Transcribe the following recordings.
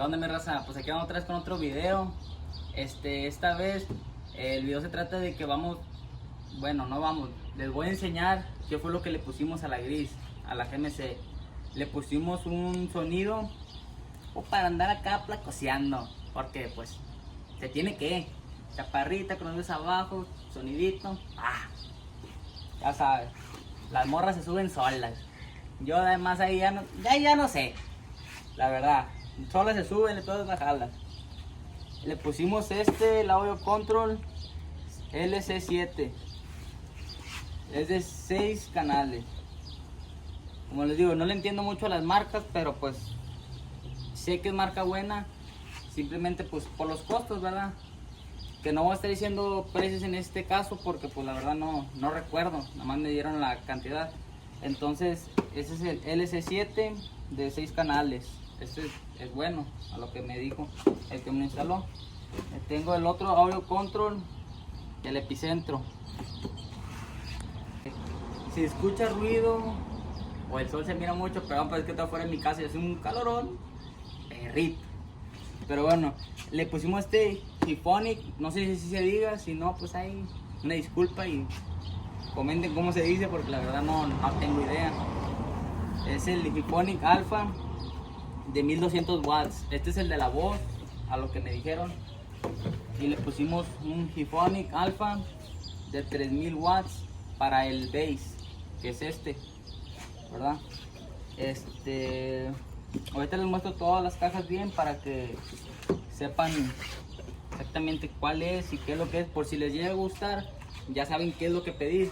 ¿Qué onda, mi raza? Pues aquí vamos otra vez con otro video. Esta vez el video se trata de que vamos, bueno, no vamos, les voy a enseñar qué fue lo que le pusimos a la gris, a la GMC. Le pusimos un sonido para andar acá placoseando, porque pues se tiene que, chaparrita con los dedos abajo, sonidito, ya sabes, las morras se suben solas. Yo además ahí ya no sé, la verdad, solas se suben y todas bajarlas. Le pusimos el audio control LC7, es de 6 canales. Como les digo, no le entiendo mucho a las marcas, pero pues sé que es marca buena, simplemente pues por los costos, ¿verdad? Que no voy a estar diciendo precios en este caso porque pues la verdad no recuerdo, nada más me dieron la cantidad. Entonces ese es el LC7 de 6 canales. Este es bueno, a lo que me dijo el que me lo instaló. Tengo el otro audio control, el epicentro. Si escucha ruido o el sol se mira mucho, pero pues es que estoy afuera de mi casa y hace un calorón perrito. Pero bueno, le pusimos Hifonic, no sé si se diga, si no pues hay una disculpa y comenten cómo se dice porque la verdad no tengo idea. Es el Hifonic Alpha de 1200 watts. Este es el de la voz, a lo que me dijeron. Y le pusimos un Hifonic Alpha de 3000 watts para el bass, que es ¿verdad? Ahorita les muestro todas las cajas bien para que sepan exactamente cuál es y qué es lo que es. Por si les llega a gustar, ya saben qué es lo que pedir.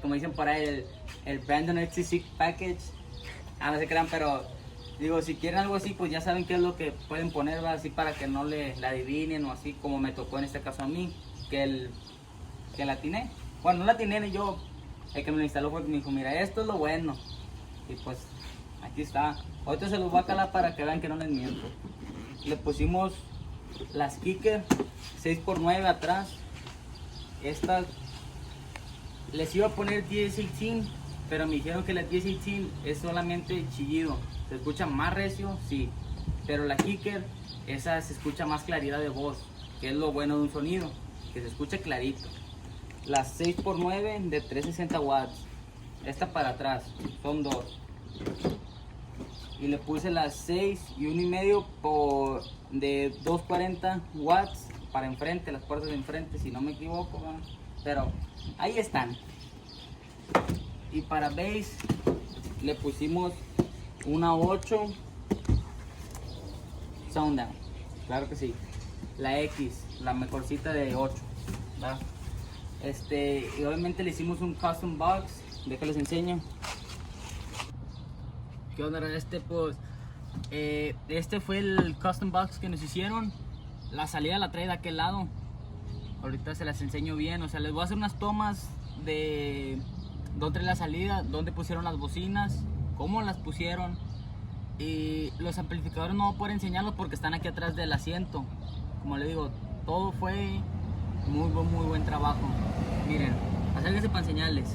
Como dicen por ahí, el Brandon XC6 Package. No se crean, pero digo, si quieren algo así, pues ya saben qué es lo que pueden poner, ¿verdad? Así para que no la adivinen o así como me tocó en este caso a mí, que la atiné. Bueno, no la atiné ni yo, el que me lo instaló fue que me dijo, mira, esto es lo bueno. Y pues aquí está. Ahorita se los voy a calar para que vean que no les miento. Le pusimos las kicker 6x9 atrás. Estas les iba a poner 1018, pero me dijeron que la 1018 es solamente chillido. Se escucha más recio, sí, pero la kicker, esa se escucha más claridad de voz, que es lo bueno de un sonido, que se escucha clarito. Las 6x9 de 360 watts, esta para atrás, son dos. Y le puse las 6 y 1,5 de 240 watts para enfrente, las puertas de enfrente, si no me equivoco, ¿verdad? Pero ahí están. Y para bass le pusimos una 8 Sounddown, claro que sí, la X, la mejorcita de 8, ¿verdad? Y obviamente le hicimos un custom box, déjales enseño. ¿Qué onda? Pues este fue el custom box que nos hicieron. La salida la trae de aquel lado. Ahorita se las enseño bien, o sea, les voy a hacer unas tomas de dónde trae la salida, dónde pusieron las bocinas, cómo las pusieron. Y los amplificadores no voy a poder enseñarlos porque están aquí atrás del asiento. Como les digo, todo fue muy buen trabajo. Miren, acérquense para enseñarles.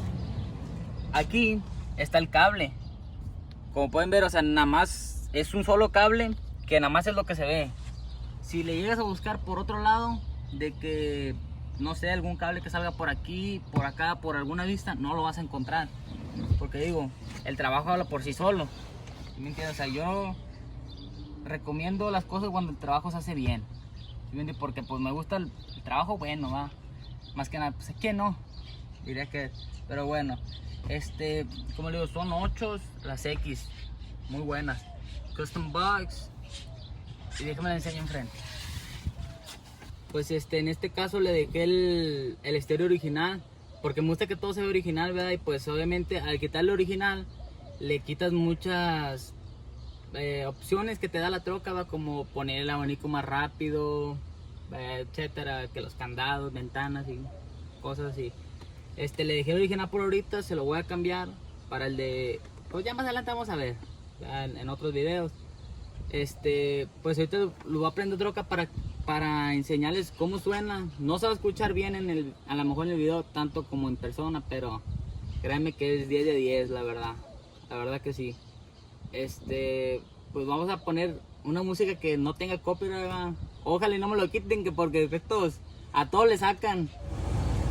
Aquí está el cable. Como pueden ver, o sea, nada más es un solo cable que nada más es lo que se ve. Si le llegas a buscar por otro lado, de que no sé, algún cable que salga por aquí, por acá, por alguna vista, no lo vas a encontrar. Porque digo, el trabajo habla por sí solo. ¿Sí me entiendes? O sea, yo recomiendo las cosas cuando el trabajo se hace bien. ¿Sí me entiendes? Porque pues me gusta el trabajo bueno, va. Más que nada, pues es que no. Diría que, pero bueno. Como le digo, son 8 las X, muy buenas. Custom box. Y déjame la enseño enfrente. Pues en este caso le dejé el estéreo original, porque me gusta que todo se vea original, ¿verdad? Y pues obviamente al quitarle original, le quitas muchas opciones que te da la troca, ¿va? Como poner el abanico más rápido, etcétera, que los candados, ventanas y cosas así. Le dejé el original por ahorita, se lo voy a cambiar para el de, pues ya más adelante vamos a ver en otros videos. Pues ahorita lo voy a prender troca para enseñarles cómo suena. No se va a escuchar bien a lo mejor en el video tanto como en persona, pero créanme que es 10 de 10, la verdad que sí. Pues vamos a poner una música que no tenga copyright, ¿verdad? Ojalá y no me lo quiten, que porque estos a todos le sacan.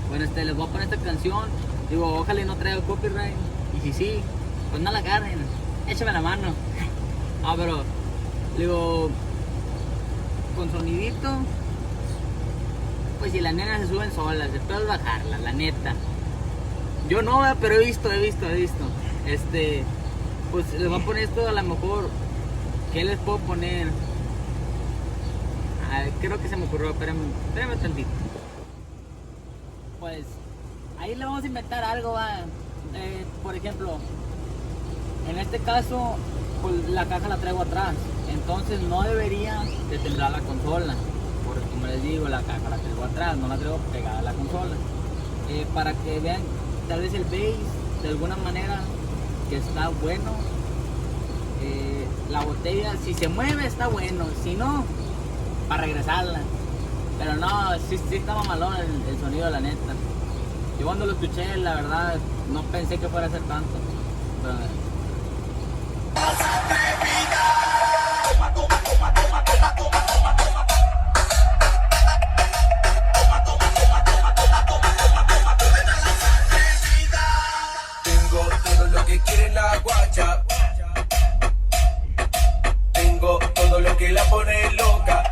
Bueno, les voy a poner esta canción. Digo, ojalá y no traiga copyright. Y si sí, pues no la agarren. Échame la mano. Ah, pero, digo, con sonidito, pues si las nenas se suben solas, el peor es bajarla, la neta. Yo no, pero he visto. Pues les voy a poner esto a lo mejor. ¿Qué les puedo poner? Creo que se me ocurrió, espérenme tantito. Pues ahí le vamos a inventar algo, ¿va? Por ejemplo, en este caso, pues la caja la traigo atrás, entonces no debería de temblar la consola, porque como les digo, la caja la traigo atrás, no la traigo pegada a la consola, para que vean tal vez el bass de alguna manera que está bueno. La botella, si se mueve está bueno, si no, para regresarla. Pero no, sí estaba malón el sonido, la neta. Yo cuando lo escuché, la verdad, no pensé que fuera a ser tanto. Pero... Tengo todo lo que quiere la guacha. Tengo todo lo que la pone loca.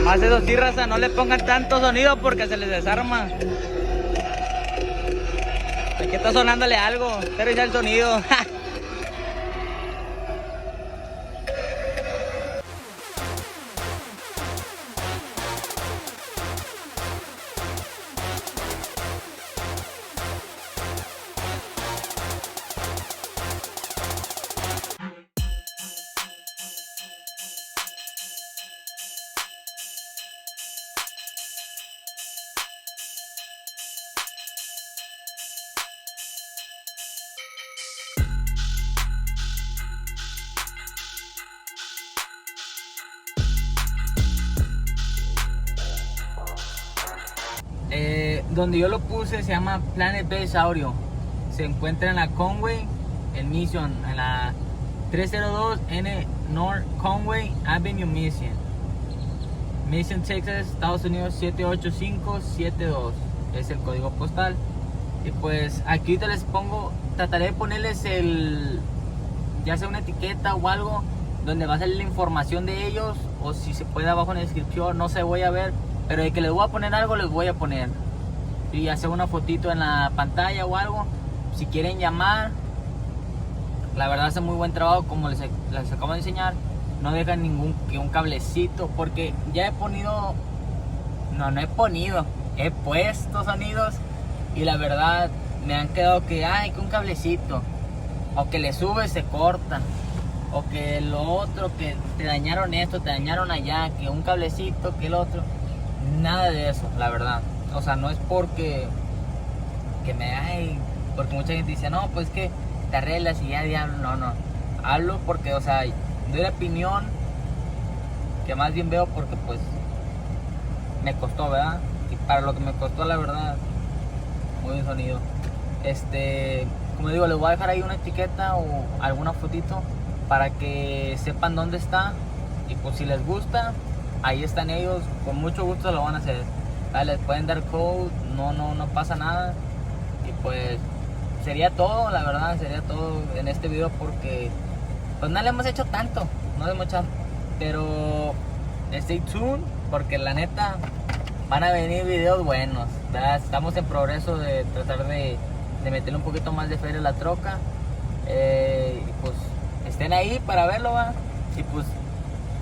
Más eso sí, raza, no le pongan tanto sonido porque se les desarma. Aquí está sonándole algo, pero ya el sonido. Donde yo lo puse se llama Planet Base Audio. Se encuentra en la Conway, en Mission, en la 302 N North Conway Avenue, Mission, Texas, Estados Unidos 78572. Es el código postal. Y pues aquí te les pongo, trataré de ponerles ya sea una etiqueta o algo donde va a salir la información de ellos, o si se puede abajo en la descripción, no sé, voy a ver. Pero de que les voy a poner algo, les voy a poner. Y hacer una fotito en la pantalla o algo. Si quieren llamar, la verdad hace muy buen trabajo, como les acabo de enseñar. No dejan un cablecito, porque ya he puesto sonidos y la verdad me han quedado que un cablecito, o que le sube se corta, o que lo otro, que te dañaron esto, te dañaron allá, que un cablecito, que el otro. Nada de eso, la verdad. O sea, no es porque porque mucha gente dice, no, pues que te arreglas y ya diablo. No, hablo porque, o sea, doy la opinión que más bien veo porque pues me costó, ¿verdad? Y para lo que me costó, la verdad, muy buen sonido. Como digo, les voy a dejar ahí una etiqueta o alguna fotito para que sepan dónde está. Y pues si les gusta, ahí están ellos, con mucho gusto lo van a hacer. Les pueden dar code, no pasa nada. Y pues sería todo, la verdad, sería todo en este video, porque pues no le hemos hecho tanto, no le hemos hecho, pero stay tuned, porque la neta van a venir videos buenos, ¿verdad? Estamos en progreso de tratar de meterle un poquito más de feria a la troca. Y pues estén ahí para verlo, ¿va? Y pues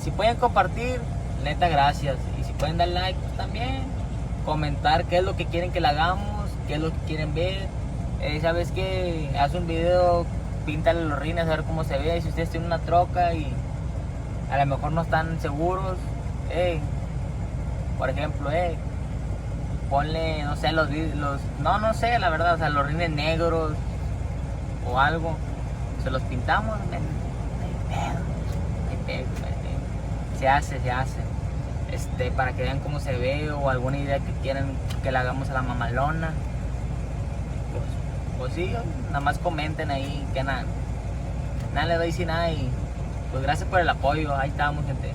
si pueden compartir, neta, gracias. Y si pueden dar like, pues también comentar qué es lo que quieren que le hagamos, qué es lo que quieren ver. ¿Sabes qué? Haz un video, píntale los rines a ver cómo se ve. Si ustedes tienen una troca y a lo mejor no están seguros, por ejemplo, ponle, no sé, no sé, la verdad, o sea, los rines negros o algo, se los pintamos, no hay pedo. Se hace, para que vean cómo se ve o alguna idea que quieran que le hagamos a la mamalona. Pues sí, nada más comenten ahí, que nada le doy sin nada y pues gracias por el apoyo, ahí estamos, gente.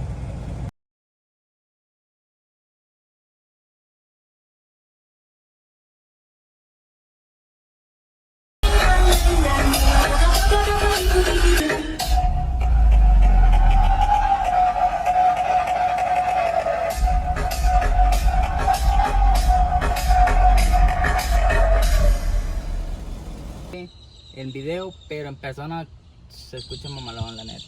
El video, pero en persona se escucha mamalón, la neta.